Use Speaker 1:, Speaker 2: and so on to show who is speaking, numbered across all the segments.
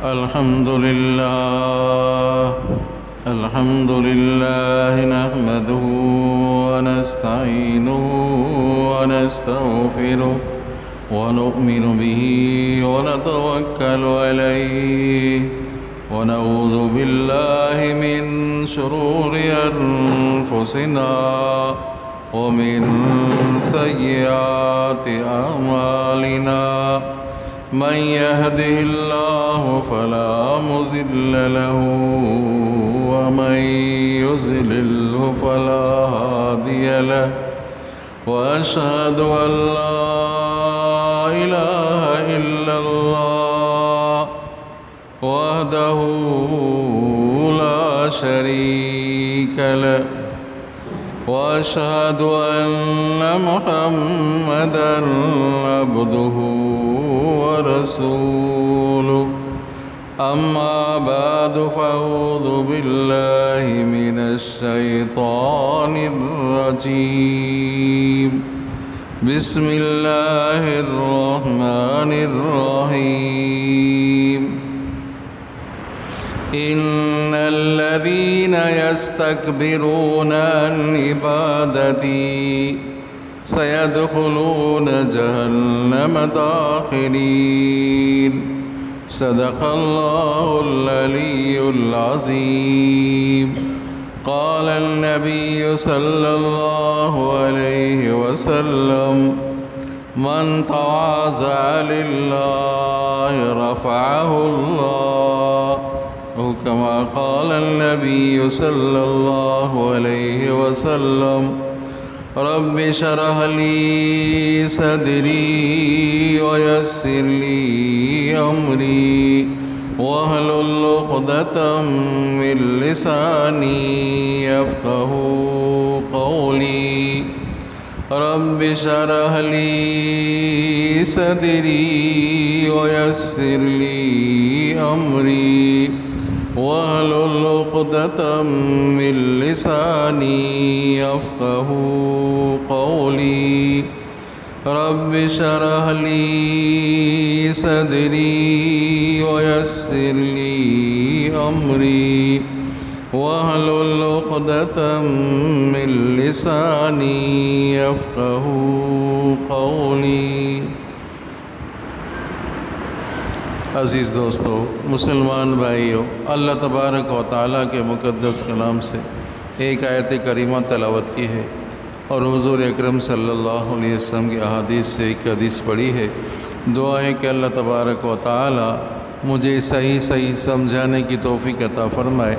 Speaker 1: الحمد لله نحمده ونستعينه ونستغفره ونؤمن به ونتوكل عليه ونعوذ بالله من شرور أنفسنا ومن سيئات أعمالنا من يهده الله فلا مضل له ومن يضلله فلا هادي له وأشهد أن لا إله إلا الله وحده لا شريك له وأشهد أن محمدًا عبده ورسوله أما بعد فأعوذ بالله من الشيطان الرجيم بسم الله الرحمن الرحيم إن الذين يستكبرون عن عبادتي سيدخلون جهنم داخرين صدق الله العلي العظيم قال النبي صلى الله عليه وسلم من تواضع لله رفعه الله أو كما قال النبي صلى الله عليه وسلم رب اشرح لي صدري ويسر لي أمري واحلل عقدة من لساني يفقهوا قولي رب اشرح لي صدري ويسر لي أمري واحلل عقدة من لساني يفقهوا قولي رب اشرح لي صدري ويسر لي أمري واحلل عقدة من لساني يفقهوا قولي۔ عزیز دوستو، مسلمان بھائیو، اللہ تبارک و تعالیٰ کے مقدس کلام سے ایک آیت کریمہ تلاوت کی ہے اور حضور اکرم صلی اللہ علیہ وسلم کی احادیث سے ایک حدیث پڑھی ہے۔ دعا ہے کہ اللہ تبارک و تعالیٰ مجھے صحیح سمجھانے کی توفیق عطا فرمائے،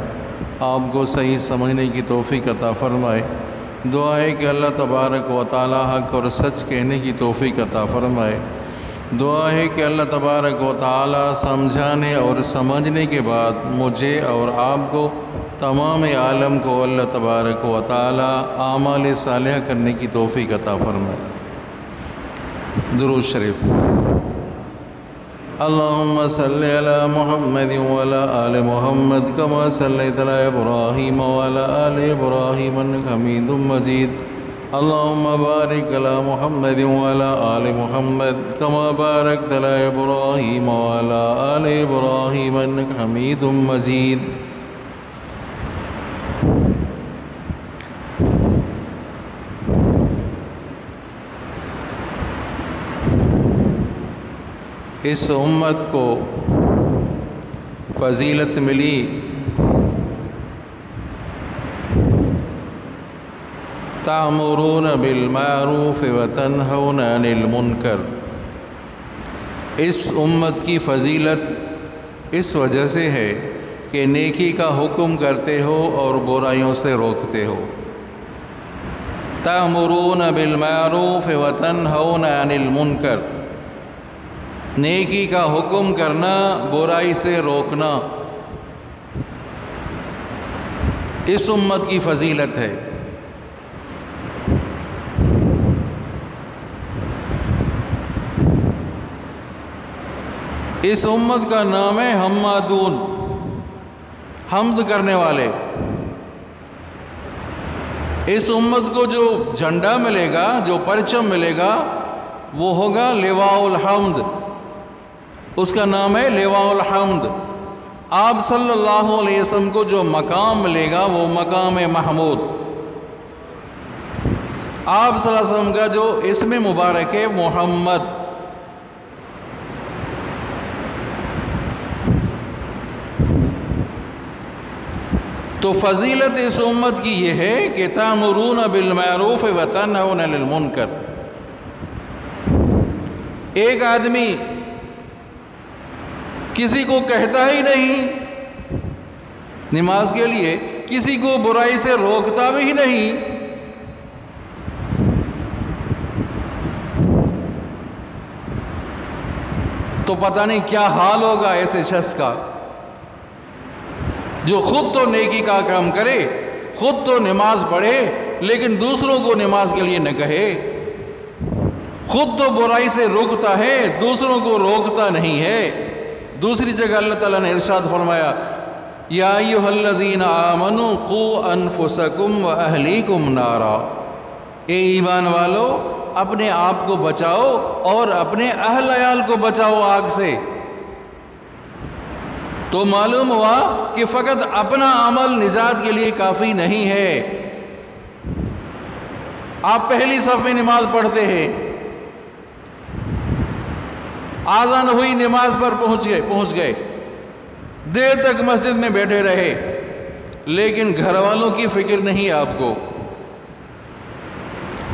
Speaker 1: آپ کو صحیح سمجھنے کی توفیق عطا فرمائے۔ دعا ہے کہ اللہ تبارک و تعالیٰ حق اور سچ کہنے کی توفیق عطا فرمائے۔ دعا ہے کہ اللہ تبارک و تعالیٰ سمجھانے اور سمجھنے کے بعد مجھے اور آپ کو تمام عالم کو اللہ تبارک و تعالیٰ اعمال صالحہ کرنے کی توفیق عطا فرمائے۔ درود شریف۔ اللہم صلی علی محمد وعلی آل محمد کما صلیت علی ابراہیم وعلی آل ابراہیم انک حمید مجید۔ اللہم بارک علی محمد وعلی آل محمد کما بارکت علی ابراہیم وعلی آل ابراہیم انک حمید مجید۔ اس امت کو فضیلت ملی تأمرون بالمعروف وتنہون عن المنکر۔ اس امت کی فضیلت اس وجہ سے ہے کہ نیکی کا حکم کرتے ہو اور برائیوں سے روکتے ہو۔ تأمرون بالمعروف وتنہون عن المنکر، نیکی کا حکم کرنا، برائی سے روکنا، اس امت کی فضیلت ہے۔ اس امت کا نام ہے حمادون، حمد کرنے والے۔ اس امت کو جو جھنڈا ملے گا، جو پرچم ملے گا، وہ ہوگا لواء الحمد۔ اس کا نام ہے لواء الحمد۔ آپ صلی اللہ علیہ وسلم کو جو مقام ملے گا وہ مقام محمود۔ آپ صلی اللہ علیہ وسلم کا جو اسم مبارک ہے محمد۔ تو فضیلت اس امت کی یہ ہے کہ تأمرون بالمعروف وتنہون عن المنکر۔ ایک آدمی کسی کو کہتا ہی نہیں نماز کے لیے، کسی کو برائی سے روکتا بھی نہیں، تو پتہ نہیں کیا حال ہوگا ایسے شخص کا، جو خود تو نیکی کا کام کرے، خود تو نماز پڑھے، لیکن دوسروں کو نماز کے لیے نہ کہے، خود تو برائی سے روکتا ہے، دوسروں کو روکتا نہیں ہے۔ دوسری جگہ اللہ تعالیٰ نے ارشاد فرمایا یا ایھا الذین آمنوا قوا انفسکم واہلیکم نارا، اے ایمان والو اپنے آپ کو بچاؤ اور اپنے اہل عیال کو بچاؤ آگ سے۔ تو معلوم ہوا کہ فقط اپنا عمل نجات کے لیے کافی نہیں ہے۔ آپ پہلی صف میں نماز پڑھتے ہیں، آذان ہوئی نماز پر پہنچ گئے، دیر تک مسجد میں بیٹھے رہے، لیکن گھر والوں کی فکر نہیں آپ کو،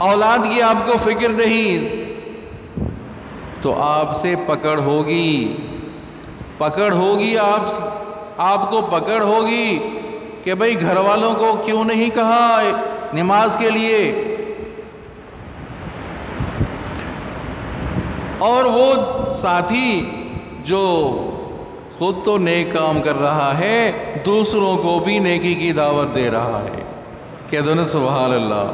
Speaker 1: اولاد کی آپ کو فکر نہیں، تو آپ سے پکڑ ہوگی آپ کو پکڑ ہوگی کہ بھئی گھر والوں کو کیوں نہیں کہا نماز کے لیے۔ اور وہ ساتھی جو خود تو نیک کام کر رہا ہے، دوسروں کو بھی نیکی کی دعوت دے رہا ہے، کہہ دو نا سبحان اللہ،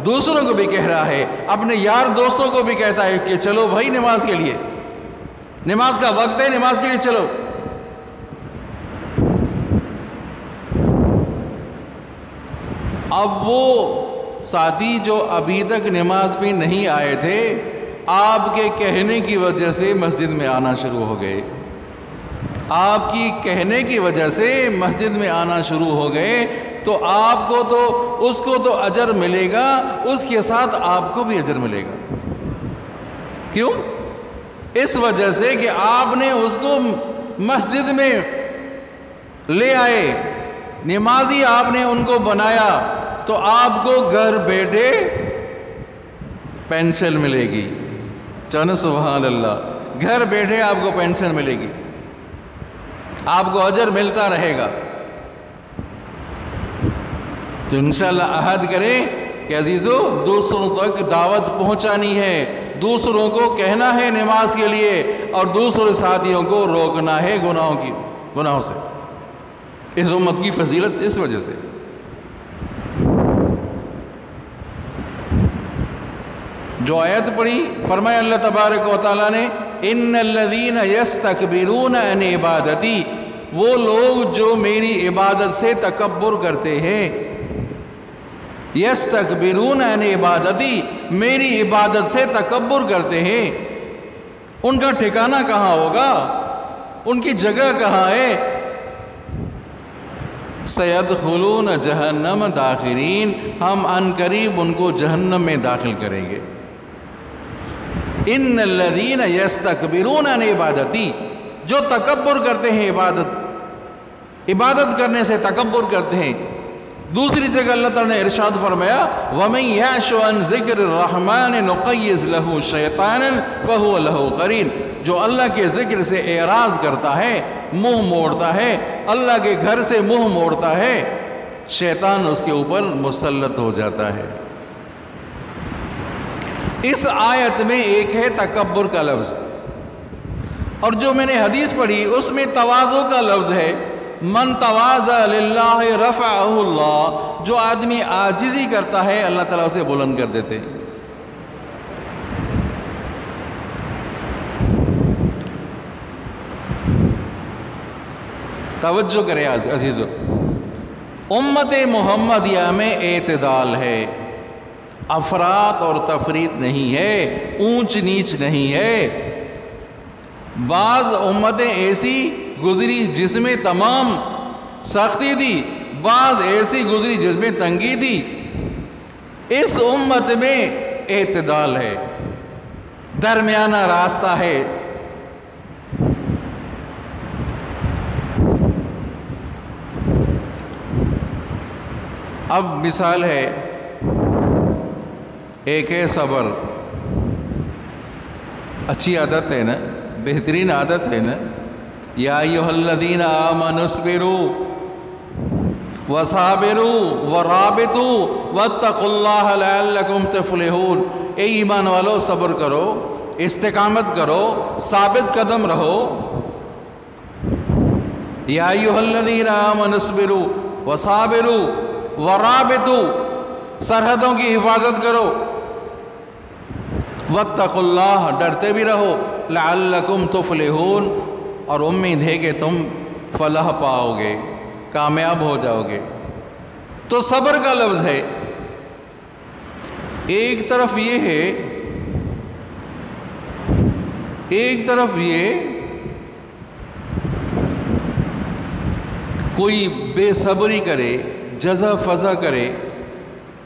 Speaker 1: دوسروں کو بھی کہہ رہا ہے، اپنے یار دوستوں کو بھی کہتا ہے کہ چلو بھائی نماز کے لیے، نماز کا وقت ہے، نماز کے لیے چلو۔ اب وہ ساتھی جو ابھی تک نماز میں نہیں آئے تھے، آپ کے کہنے کی وجہ سے مسجد میں آنا شروع ہو گئے، آپ کی کہنے کی وجہ سے مسجد میں آنا شروع ہو گئے، تو آپ کو تو اس کو تو اجر ملے گا، اس کے ساتھ آپ کو بھی اجر ملے گا۔ کیوں؟ اس وجہ سے کہ آپ نے اس کو مسجد میں لے آئے، نمازی آپ نے ان کو بنایا، تو آپ کو گھر بیٹھے پینشن ملے گی۔ چلو سبحان اللہ، گھر بیٹھے آپ کو پینشن ملے گی، آپ کو اجر ملتا رہے گا۔ تو انشاءاللہ عہد کریں کہ عزیزو دوسروں تک دعوت پہنچانی ہے، دوسروں کو کہنا ہے نماز کے لیے، اور دوسرے ساتھیوں کو روکنا ہے گناہوں سے۔ اس امت کی فضیلت اس وجہ سے۔ جو آیت پڑھی، فرمایا اللہ تبارک و تعالیٰ نے ان الذین یستکبرون عن عبادتی، وہ لوگ جو میری عبادت سے تکبر کرتے ہیں، یستکبرون عن عبادتی، میری عبادت سے تکبر کرتے ہیں، ان کا ٹھکانہ کہاں ہوگا، ان کی جگہ کہاں ہے؟ سیدخلون جہنم داخرین، ہم عن قریب ان کو جہنم میں داخل کریں گے۔ ان الذین یستکبرون عن عبادتی، جو تکبر کرتے ہیں، عبادت کرنے سے تکبر کرتے ہیں۔ دوسری جگہ اللہ تعالیٰ نے ارشاد فرمایا وَمَن يَعْشُ عَن ذِكْرِ الرَّحْمَنِ نُقَيِّضْ لَهُ شَيْطَانًا فَهُوَ لَهُ قَرِينٌ، جو اللہ کے ذکر سے اعراض کرتا ہے، منہ موڑتا ہے، اللہ کے گھر سے منہ موڑتا ہے، شیطان اس کے اوپر مسلط ہو جاتا ہے۔ اس آیت میں ایک ہے تکبر کا لفظ، اور جو میں نے حدیث پڑھی اس میں تواضع کا لفظ ہے، من تواضع للہ رفعہ اللہ، جو آدمی عاجزی کرتا ہے اللہ تعالیٰ اسے بلند کر دیتے ہیں۔ توجہ کرے عزیزو، امت محمدیہ میں اعتدال ہے، افراط اور تفریط نہیں ہے، اونچ نیچ نہیں ہے۔ بعض امتیں ایسی گزری جس میں تمام سختی تھی، بعض ایسی گزری جس میں تنگی تھی۔ اس امت میں اعتدال ہے، درمیانہ راستہ ہے۔ اب مثال ہے، ایک ہے صبر، اچھی عادت ہے نا، بہترین عادت ہے نا۔ یا ایھا الذین آمنوا اصبروا وصابروا ورابطوا واتقوا اللہ لعلکم تفلحون۔ اے ایمان والو، صبر کرو، استقامت کرو، ثابت قدم رہو۔ یا ایھا الذین آمنوا اصبروا وصابروا ورابطوا، سرحدوں کی حفاظت کرو، واتقوا اللہ، ڈرتے بھی رہو، لعلکم تفلحون، اور امید ہے کہ تم فلاح پاؤ گے، کامیاب ہو جاؤ گے۔ تو صبر کا لفظ ہے، ایک طرف یہ ہے، ایک طرف یہ کوئی بے صبری کرے، جزا فضا کرے،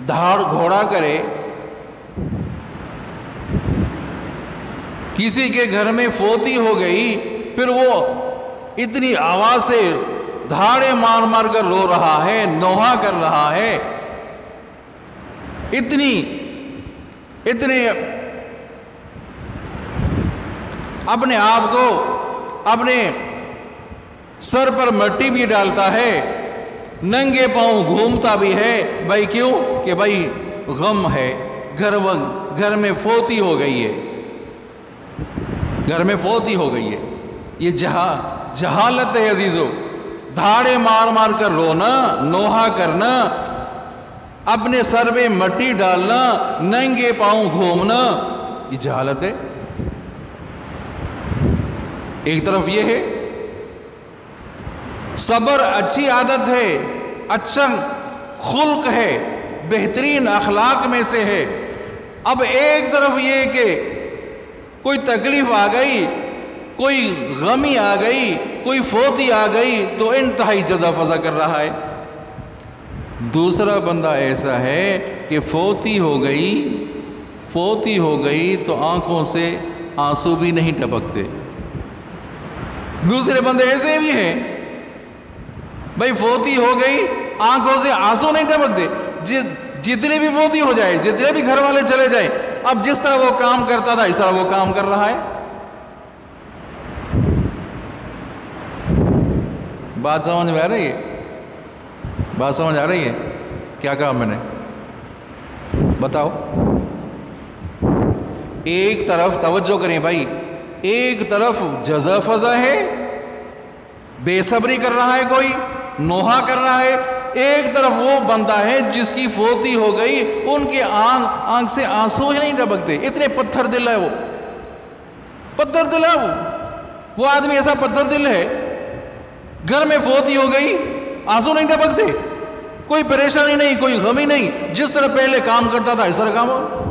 Speaker 1: دھاڑ گھوڑا کرے، کسی کے گھر میں فوتی ہو گئی، پھر وہ اتنی آواز سے دھاڑے مار مار کر رو رہا ہے، نوحہ کر رہا ہے، اتنے اپنے آپ کو، اپنے سر پر مٹی بھی ڈالتا ہے، ننگے پاؤں گھومتا بھی ہے۔ بھائی کیوں؟ کہ بھائی غم ہے، گھر میں فوتی ہو گئی ہے، گھر میں فوتی ہو گئی ہے۔ یہ جہالت ہے عزیزو، دھاڑے مار مار کر رونا، نوحہ کرنا، اپنے سر میں مٹی ڈالنا، ننگے پاؤں گھومنا، یہ جہالت ہے۔ ایک طرف یہ ہے صبر اچھی عادت ہے، اچھا خلق ہے، بہترین اخلاق میں سے ہے۔ اب ایک طرف یہ کہ کوئی تکلیف آ گئی، کوئی غمی آ گئی، کوئی فوتی آ گئی تو انتہائی جزا فضا کر رہا ہے۔ دوسرا بندہ ایسا ہے کہ فوتی ہو گئی تو آنکھوں سے آنسو بھی نہیں ٹپکتے۔ دوسرے بندے ایسے بھی ہیں، بھائی فوتی ہو گئی، آنکھوں سے آنسو نہیں ٹپکتے، جتنے بھی فوتی ہو جائے، جتنے بھی گھر والے چلے جائیں، اب جس طرح وہ کام کرتا تھا اس طرح وہ کام کر رہا ہے۔ بات سمجھ میں آ رہی ہے؟ بات سمجھ آ رہی ہے؟ کیا کہا میں نے؟ بتاؤ۔ ایک طرف توجہ کریں بھائی، ایک طرف جزا فضا ہے، بے صبری کر رہا ہے، کوئی نوحہ کر رہا ہے، ایک طرف وہ بندہ ہے جس کی فوتی ہو گئی، ان کے آنکھ سے آنسو ہی نہیں ٹپکتے، اتنے پتھر دل ہے وہ، پتھر دل ہے وہ آدمی، ایسا پتھر دل ہے، گھر میں فوتی ہو گئی، آنسو نہیں ٹپکتے، کوئی پریشانی نہیں، کوئی غمی نہیں، جس طرح پہلے کام کرتا تھا اس طرح کام ہو۔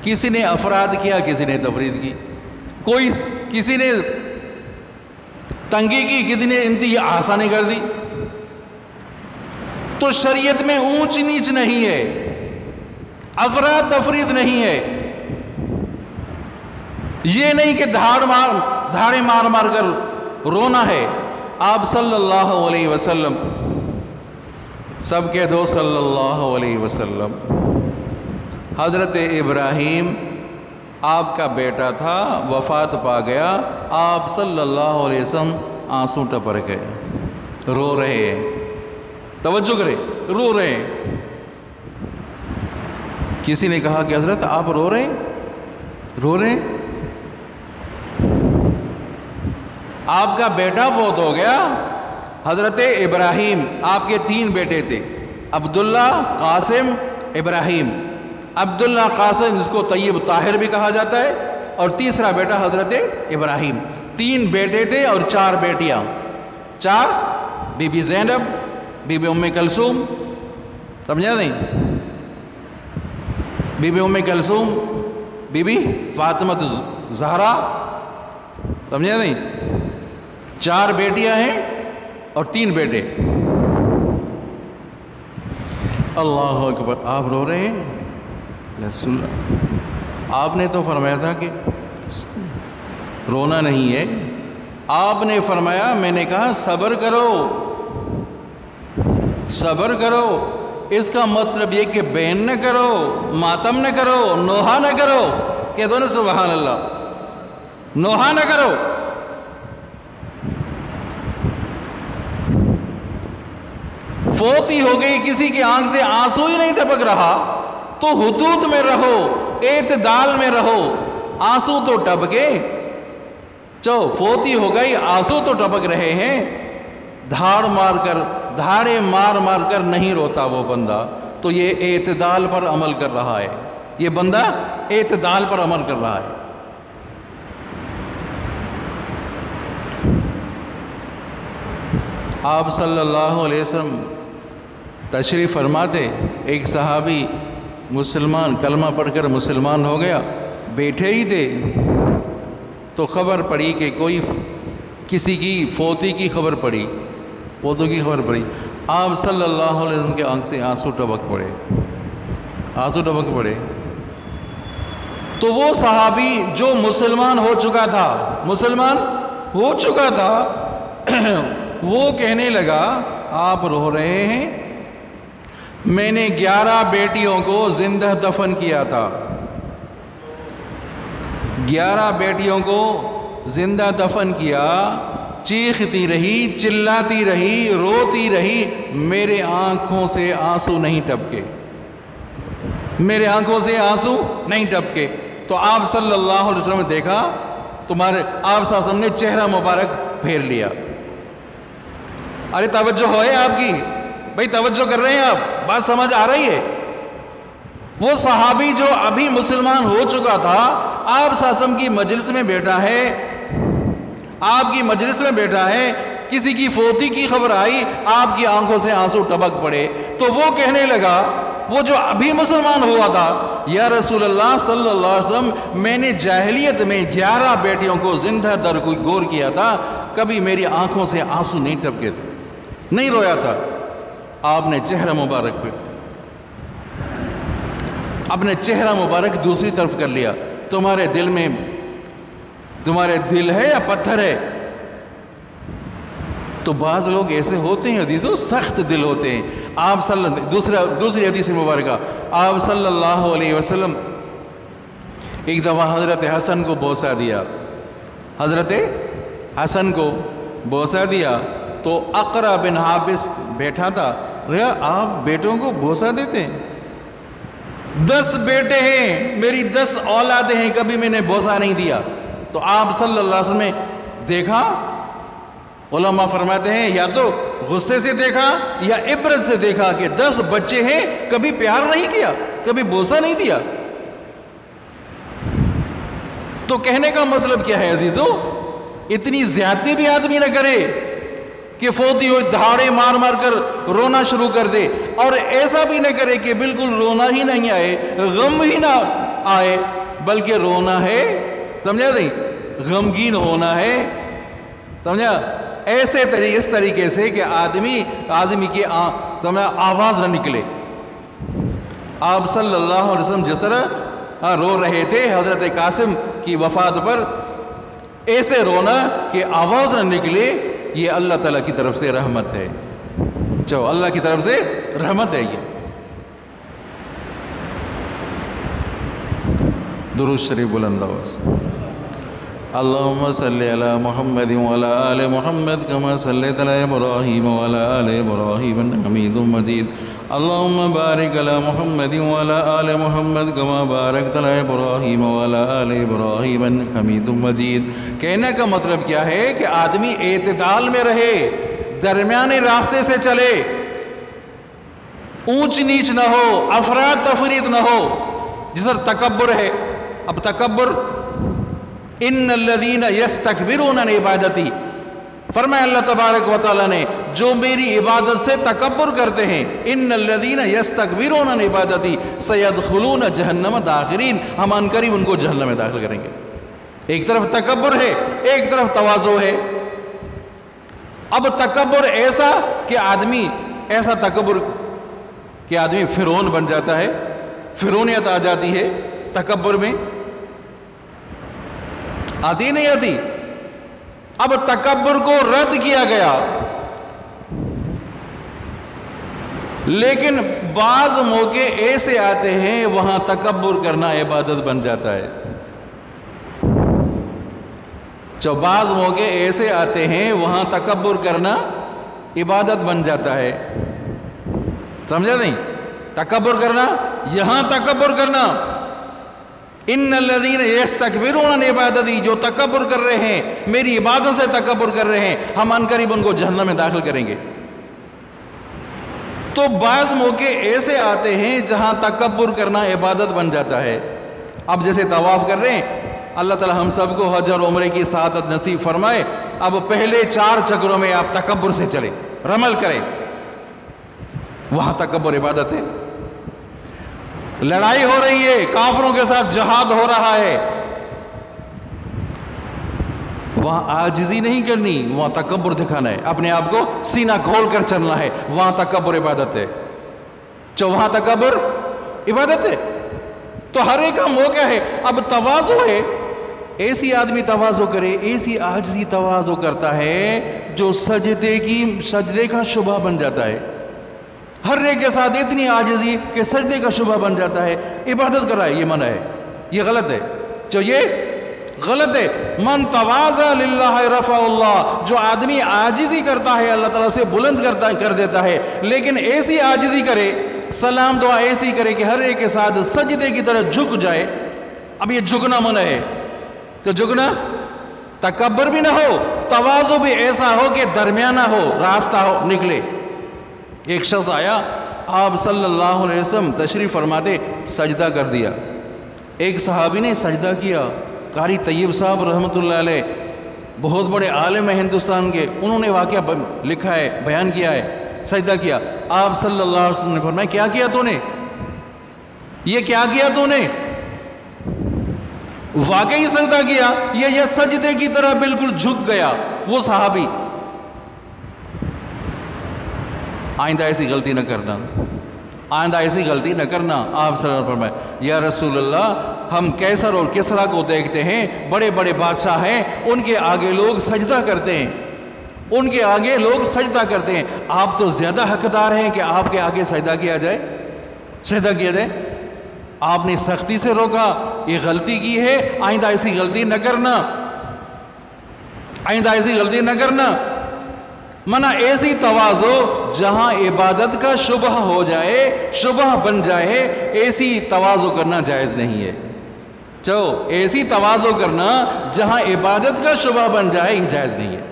Speaker 1: کسی نے افراد کیا، کسی نے تفرید کی، کسی نے تنگی کی، کسی نے انتہائی آسانی کر دی۔ تو شریعت میں اونچ نیچ نہیں ہے، افراد تفرید نہیں ہے، یہ نہیں کہ دھاڑے مار مار کر رونا ہے۔ آپ صلی اللہ علیہ وسلم، سب کہہ دو صلی اللہ علیہ وسلم، حضرت ابراہیم آپ کا بیٹا تھا، وفات پا گیا، آپ صلی اللہ علیہ وسلم آنسو ٹپر گئے، رو رہے ہیں، توجہ کریں، رو رہے ہیں۔ کسی نے کہا کہ حضرت آپ رو رہے ہیں؟ آپ کا بیٹا فوت ہو گیا، حضرت ابراہیم، آپ کے 3 بیٹے تھے، عبداللہ، قاسم، ابراہیم۔ عبداللہ قاسم جس کو طیب طاہر بھی کہا جاتا ہے، اور تیسرا بیٹا حضرت ابراہیم۔ 3 بیٹے تھے اور 4 بیٹیاں، 4 بی بی زینب، بی بی ام کلثوم، سمجھا نہیں؟ بی بی ام کلثوم، بی بی فاطمہ زہرا، سمجھے نہیں؟ 4 بیٹیاں ہیں اور 3 بیٹے۔ اللہ اکبر، آپ رو رہے ہیں؟ رسول اللہ، آپ نے تو فرمایا تھا کہ رونا نہیں ہے، آپ نے فرمایا، میں نے کہا صبر کرو، صبر کرو، اس کا مطلب یہ کہ بین نہ کرو، ماتم نہ کرو، نوحہ نہ کرو، کہہ دو نا سبحان اللہ، نوحہ نہ کرو۔ فوت ہی ہو گئی، کسی کی آنکھ سے آنسو ہی نہیں ٹپک رہا، تو حدود میں رہو، اعتدال میں رہو، آنسو تو ٹپکے، فوت ہی ہو گئی، آنسو تو ٹپک رہے ہیں، دھاڑے مار مار کر نہیں روتا وہ بندہ، تو یہ اعتدال پر عمل کر رہا ہے، یہ بندہ اعتدال پر عمل کر رہا ہے۔ آپ صلی اللہ علیہ وسلم تشریف فرماتے، ایک صحابی مسلمان کلمہ پڑھ کر مسلمان ہو گیا، بیٹھے ہی تھے تو خبر پڑی کہ کوئی کسی کی فوتی کی خبر پڑی، فوتوں کی خبر پڑی، آپ صلی اللہ علیہ وسلم کے آنکھ سے آنسو ٹپک پڑے، آنسو ٹپک پڑے۔ تو وہ صحابی جو مسلمان ہو چکا تھا، مسلمان ہو چکا تھا، وہ کہنے لگا آپ رو رہے ہیں، میں نے 11 بیٹیوں کو زندہ دفن کیا تھا، 11 بیٹیوں کو زندہ دفن کیا، چیختی رہی، چلاتی رہی، روتی رہی، میرے آنکھوں سے آنسو نہیں ٹپکے، میرے آنکھوں سے آنسو نہیں ٹپکے۔ تو آپ صلی اللہ علیہ وسلم نے دیکھا، آپ صلی اللہ علیہ وسلم نے چہرہ مبارک پھیر لیا۔ ارے توجہ ہے آپ کی بھائی، توجہ کر رہے ہیں آپ، بات سمجھ آ رہی ہے؟ وہ صحابی جو ابھی مسلمان ہو چکا تھا، آپ صلی اللہ علیہ وسلم کی مجلس میں بیٹھا ہے، آپ کی مجلس میں بیٹھا ہے، کسی کی فوتی کی خبر آئی، آپ کی آنکھوں سے آنسو ٹپک پڑے، تو وہ کہنے لگا، وہ جو ابھی مسلمان ہوا تھا، یا رسول اللہ صلی اللہ علیہ وسلم، میں نے جاہلیت میں 11 بیٹیوں کو زندہ گور کیا تھا، کبھی میری آنکھوں سے آنسو نہیں ٹپکے تھے، نہیں رویا تھا۔ آپ نے چہرہ مبارک پہ اپنے چہرہ مبارک دوسری طرف کر لیا۔ تمہارے دل میں، تمہارے دل ہے یا پتھر ہے؟ تو بعض لوگ ایسے ہوتے ہیں عزیزو، سخت دل ہوتے ہیں۔ آپ دوسری حدیث مبارکہ، آپ صلی اللہ علیہ وسلم ایک دفعہ حضرت حسن کو بوسہ دیا، حضرت حسن کو بوسہ دیا، تو اقرا بن حابس بیٹھا تھا، آپ بیٹوں کو بوسہ دیتے ہیں؟ 10 بیٹے ہیں، میری 10 اولادیں ہیں، کبھی میں نے بوسہ نہیں دیا۔ تو آپ صلی اللہ علیہ وسلم نے دیکھا، علماء فرماتے ہیں یا تو غصے سے دیکھا یا عبرت سے دیکھا کہ 10 بچے ہیں، کبھی پیار نہیں کیا، کبھی بوسہ نہیں دیا۔ تو کہنے کا مطلب کیا ہے عزیزو؟ اتنی زیادتی بھی آدمی نہ کرے کہ فوتی ہو دھاڑے مار مار کر رونا شروع کر دے، اور ایسا بھی نہ کرے کہ بالکل رونا ہی نہیں آئے، غم ہی نہ آئے، بلکہ رونا ہے، سمجھا نہیں، غمگین ہونا ہے، سمجھا؟ اس طریقے سے کہ آدمی کی آواز نہ نکلے۔ آپ صلی اللہ علیہ وسلم جس طرح رو رہے تھے حضرت قاسم کی وفات پر، ایسے رونا کہ آواز نہ نکلے، یہ اللہ تعالیٰ کی طرف سے رحمت ہے، اللہ کی طرف سے رحمت ہے۔ یہ درود شریف بلند آواز۔ اللہم صلی علی محمد وعلی آل محمد کما صلیت علی ابراہیم وعلی آل ابراہیم انک حمید مجید۔ اللہم بارک علی محمد وعلی آل محمد کما بارکت علی ابراہیم وعلی آل ابراہیم انک حمید مجید۔ کہنے کا مطلب کیا ہے کہ آدمی اعتدال میں رہے، درمیانے راستے سے چلے، اونچ نیچ نہ ہو، افراد تفرید نہ ہو، جس طرح تکبر ہے۔ اب تکبر، ان الذین یستکبرون عن عبادتی، فرمایا اللہ تبارک و تعالیٰ نے جو میری عبادت سے تکبر کرتے ہیں ان الذین یستکبرون عن عبادتی سیدخلون جہنم داخرین، ہم ان قریب ان کو جہنم میں داخل کریں گے۔ ایک طرف تکبر ہے، ایک طرف تواضع ہے۔ اب تکبر ایسا کہ آدمی ایسا تکبر کہ آدمی فرعون بن جاتا ہے، فرعونیت آ جاتی ہے تکبر میں، آتی نہیں آتی؟ اب تکبر کو رد کیا گیا، لیکن بعض موقع ایسے آتے ہیں وہاں تکبر کرنا عبادت بن جاتا ہے۔ جو بعض موقع ایسے آتے ہیں وہاں تکبر کرنا عبادت بن جاتا ہے، سمجھا نہیں؟ تکبر کرنا، یہاں تکبر کرنا، ان الذین یستکبرون عن عبادتی، جو تکبر کر رہے ہیں میری عبادت سے تکبر کر رہے ہیں، ہم ان قریب ان کو جہنم میں داخل کریں گے۔ تو بعض موقع ایسے آتے ہیں جہاں تکبر کرنا عبادت بن جاتا ہے۔ اب جیسے طواف کر رہے ہیں، اللہ تعالی ہم سب کو حج اور عمرے کی سعادت نصیب فرمائے۔ اب پہلے 4 چکروں میں آپ تکبر سے چلے، رمل کریں، وہاں تکبر عبادت ہے۔ لڑائی ہو رہی ہے، کافروں کے ساتھ جہاد ہو رہا ہے، وہاں عاجزی نہیں کرنی، وہاں تکبر دکھانا ہے، اپنے آپ کو سینہ کھول کر چلنا ہے، وہاں تکبر عبادت ہے۔ جو وہاں تکبر عبادت ہے، تو ہر ایک کا موقع ہے۔ اب تواضع ہے، ایسی آدمی تواضع کرے، ایسی عاجزی تواضع کرتا ہے جو سجدے کا شبہ بن جاتا ہے۔ ہر ایک کے ساتھ اتنی عاجزی کہ سجدے کا شبہ بن جاتا ہے، عبادت کر رہا ہے، یہ منع ہے، یہ غلط ہے۔ جو یہ غلط ہے، من تواضع للہ رفع اللہ، جو آدمی عاجزی کرتا ہے اللہ تعالیٰ سے بلند کر دیتا ہے، لیکن ایسی عاجزی کرے، سلام دعا ایسی کرے کہ ہر ایک کے ساتھ سجدے کی طرح جھک جائے۔ اب یہ جھکنا منع ہے، تو جھکنا تکبر بھی نہ ہو، تواضع بھی ایسا ہو کہ درمیانہ ہو، راستہ ہو، نکلے۔ ایک شخص آیا، آپ صلی اللہ علیہ وسلم تشریف فرماتے، سجدہ کر دیا۔ ایک صحابی نے سجدہ کیا، قاری طیب صاحب رحمۃ اللہ علیہ بہت بڑے عالم ہیں ہندوستان کے، انہوں نے واقعہ لکھا ہے، بیان کیا ہے، سجدہ کیا۔ آپ صلی اللہ علیہ وسلم نے فرمایا، کیا کیا تو نے؟ یہ کیا کیا تو نے؟ واقعی سجدہ کیا، یہ سجدے کی طرح بالکل جھک گیا وہ صحابی۔ آئندہ ایسی غلطی نہ کرنا، آئندہ ایسی غلطی نہ کرنا۔ آپ صلی اللہ علیہ وسلم فرمائے، یا رسول اللہ، ہم کیسر اور کسریٰ کو دیکھتے ہیں، بڑے بڑے بادشاہ ہیں، ان کے آگے لوگ سجدہ کرتے ہیں، ان کے آگے لوگ سجدہ کرتے ہیں، آپ تو زیادہ حقدار ہیں کہ آپ کے آگے سجدہ کیا جائے، سجدہ کیا جائے۔ آپ نے سختی سے روکا، یہ غلطی کی ہے، آئندہ ایسی غلطی نہ کرنا، آئندہ ایسی غلطی نہ کرنا۔ منع ایسی تواضع جہاں عبادت کا شبہ ہو جائے، شبہ بن جائے، ایسی تواضع کرنا جائز نہیں ہے۔ ایسی تواضع کرنا جہاں عبادت کا شبہ بن جائے، یہ جائز نہیں ہے۔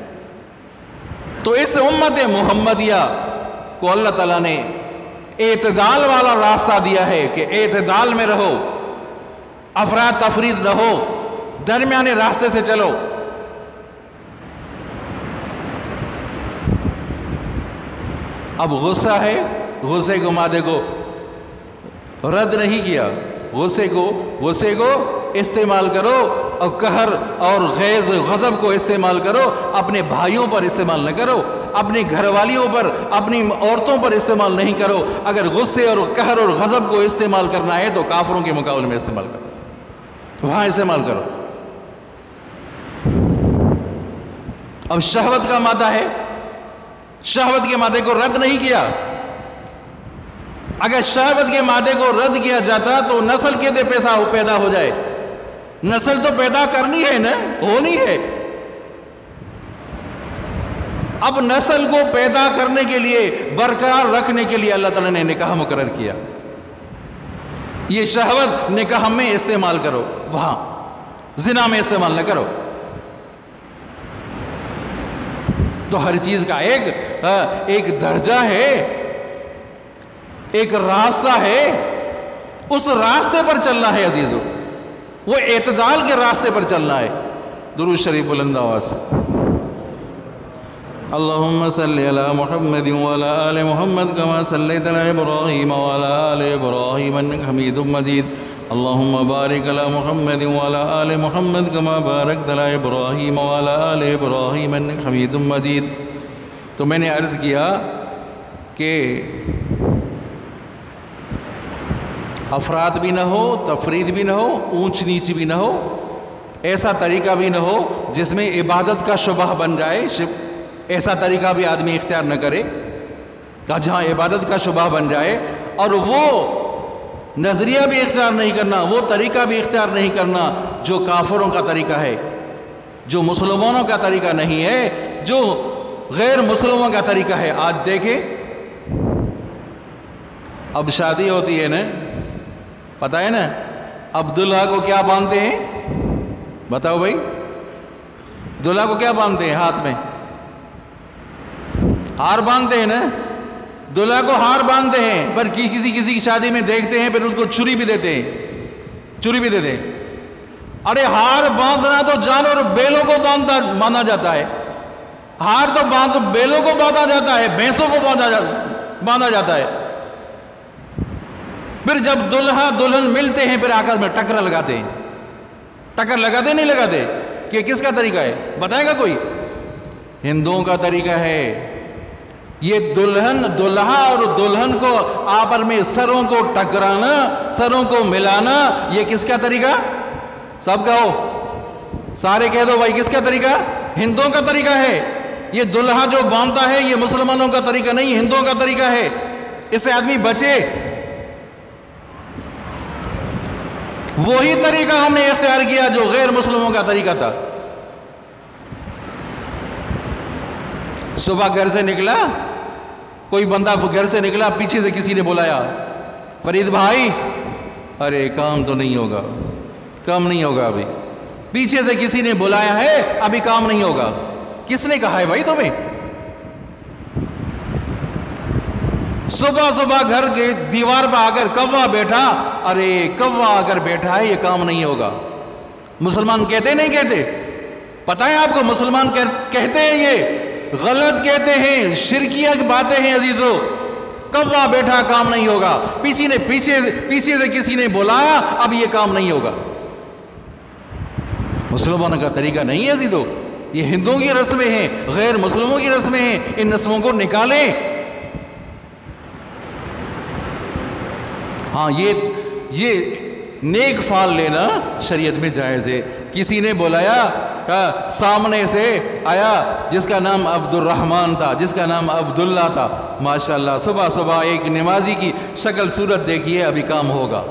Speaker 1: تو اس امت محمدیہ کو اللہ تعالیٰ نے اعتدال والا راستہ دیا ہے کہ اعتدال میں رہو، افراد تفرید رہو، درمیانے راستے سے چلو۔ اب غصہ ہے، غصے کو مادے کو رد نہیں کیا، غصے کو استعمال کرو، اور قہر اور غیظ غضب کو استعمال کرو، اپنے بھائیوں پر استعمال نہ کرو، اپنی گھر والیوں پر، اپنی عورتوں پر استعمال نہیں کرو۔ اگر غصے اور قہر اور غضب کو استعمال کرنا ہے تو کافروں کے مقابلے میں استعمال کرو، وہاں استعمال کرو۔ اب شہوت کا مادہ ہے، شہوت کے مادے کو رد نہیں کیا۔ اگر شہوت کے مادے کو رد کیا جاتا تو نسل کیسے پیدا ہو جائے؟ نسل تو پیدا کرنی ہے نا، ہونی ہے۔ اب نسل کو پیدا کرنے کے لیے، برقرار رکھنے کے لیے اللہ تعالیٰ نے نکاح مقرر کیا۔ یہ شہوت نکاح میں استعمال کرو، وہاں زنا میں استعمال نہ کرو۔ تو ہر چیز کا ایک درجہ ہے، ایک راستہ ہے، اس راستے پر چلنا ہے عزیزو، وہ اعتدال کے راستے پر چلنا ہے۔ درود شریف بلند آواز۔ اللهم صل على محمد وعلى آل محمد كما صليت على إبراهيم وعلى آل إبراهيم إنك حميد مجيد اللهم بارك على محمد وعلى آل محمد كما باركت على إبراهيم وعلى آل إبراهيم إنك حميد مجيد. تو میں نے عرض کیا کہ افراد بھی نہ ہو، تفرید بھی نہ ہو، اونچ نیچ بھی نہ ہو، ایسا طریقہ بھی نہ ہو جس میں عبادت کا شبہ بن جائے، ایسا طریقہ بھی آدمی اختیار نہ کرے کہ جہاں عبادت کا شبہ بن جائے، اور وہ نظریہ بھی اختیار نہیں کرنا، وہ طریقہ بھی اختیار نہیں کرنا جو کافروں کا طریقہ ہے، جو مسلمانوں کا طریقہ نہیں ہے، جو غیر مسلموں کا طریقہ ہے. آج دیکھیں اب شادی ہوتی ہے نا، پتہ ہے نا اب دلہا کو کیا باندھتے ہیں؟ بتاؤ بھائی، دلہا کو کیا باندھتے ہیں؟ ہاتھ میں ہار باندھتے ہیں نا، دلہا کو ہار باندھتے ہیں، پر کسی کی شادی میں دیکھتے ہیں پھر اس کو چھری بھی دیتے ہیں، چھری بھی دیتے ہیں. ارے ہار باندھنا تو جانور بیلوں کو باندھا جاتا ہے، ہار تو بیلوں کو باندھا جاتا ہے، بھینسوں کو باندھا جاتا ہے. پھر جب دلہا دلہن ملتے ہیں پھر آپس میں ٹکر لگاتے ہیں. ٹکر لگاتے نہیں لگاتے؟ کہ کس کا طریقہ ہے بتائے گا کوئی؟ ہندوؤں کا طریقہ ہے. یہ دلہا اور دلہن کو آپس میں سروں کو ٹکرانا، سروں کو ملانا، یہ کس کا طریقہ؟ سب کہو، سارے کہہ دو بھائی، کس کا طریقہ؟ ہندوؤں کا طریقہ ہے. یہ دلہا جو باندھتا ہے یہ مسلمانوں کا طریقہ نہیں، ہندوؤں کا طریقہ ہے. اس سے آدمی بچے. وہی طریقہ ہم نے اختیار کیا جو غیر مسلموں کا طریقہ تھا. صبح گھر سے نکلا، کوئی بندہ گھر سے نکلا، پیچھے سے کسی نے بلایا، فرید بھائی، ارے کام تو نہیں ہوگا، کام نہیں ہوگا ابھی. پیچھے سے کسی نے بلایا ہے، ابھی کام نہیں ہوگا. کس نے کہا ہے بھائی تمہیں؟ صبح صبح گھر کے دیوار پہ آ کر کوا بیٹھا، ارے کوا اگر بیٹھا ہے یہ کام نہیں ہوگا. مسلمان کہتے نہیں کہتے؟ پتہ ہے آپ کو مسلمان کہتے ہیں یہ غلط کہتے ہیں، شرکیہ باتیں ہیں عزیزو. کوا بیٹھا کام نہیں ہوگا، پیچھے سے کسی نے بلایا اب یہ کام نہیں ہوگا. مسلمانوں کا طریقہ نہیں ہے عزیزو. یہ ہندوؤں کی رسمیں ہیں، غیر مسلموں کی رسمیں ہیں. ان رسموں کو نکالیں. ہاں یہ نیک فال لینا شریعت میں جائز ہے. کسی نے بلایا، سامنے سے آیا جس کا نام عبد الرحمن تھا، جس کا نام عبداللہ تھا، ماشاءاللہ صبح صبح ایک نمازی کی شکل صورت دیکھیے، ابھی کام ہوگا،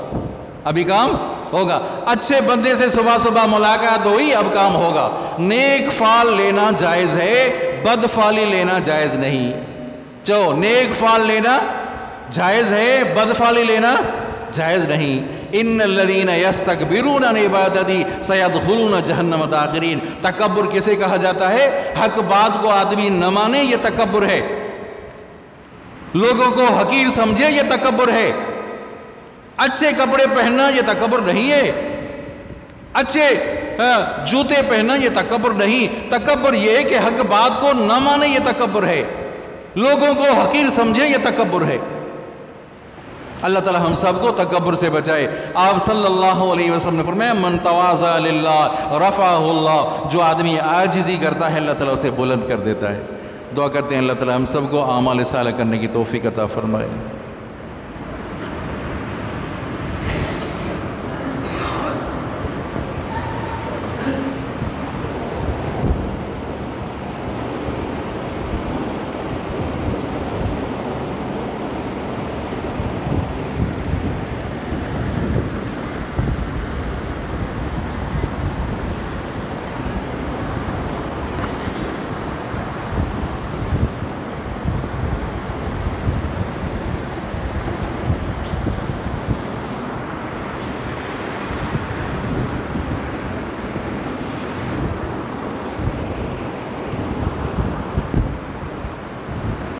Speaker 1: ابھی کام ہوگا. اچھے بندے سے صبح صبح ملاقات ہوئی، اب کام ہوگا. نیک فال لینا جائز ہے، بد فالی لینا جائز نہیں. نیک فال لینا جائز ہے، بد فالی لینا جائز نہیں. ان الذین یستکبرون عن عبادتی سیدخلون جہنم داخرین. تکبر کسے کہا جاتا ہے؟ حق بات کو آدمی نہ مانے، یہ تکبر ہے. لوگوں کو حقیر سمجھے، یہ تکبر ہے. اچھے کپڑے پہننا یہ تکبر نہیں ہے. اچھے جوتے پہننا یہ تکبر نہیں. تکبر یہ ہے کہ حق بات کو نہ مانے، یہ تکبر ہے. لوگوں کو حقیر سمجھے، یہ تکبر ہے. اللہ تعالی ہم سب کو تکبر سے بچائے. آپ صلی اللہ علیہ وسلم نے فرمایا من تواضع للہ رفعہ اللہ. جو آدمی عاجزی کرتا ہے اللہ تعالیٰ اسے بلند کر دیتا ہے. دعا کرتے ہیں اللہ تعالیٰ ہم سب کو اعمال صالحہ کرنے کی توفیق عطا فرمائے.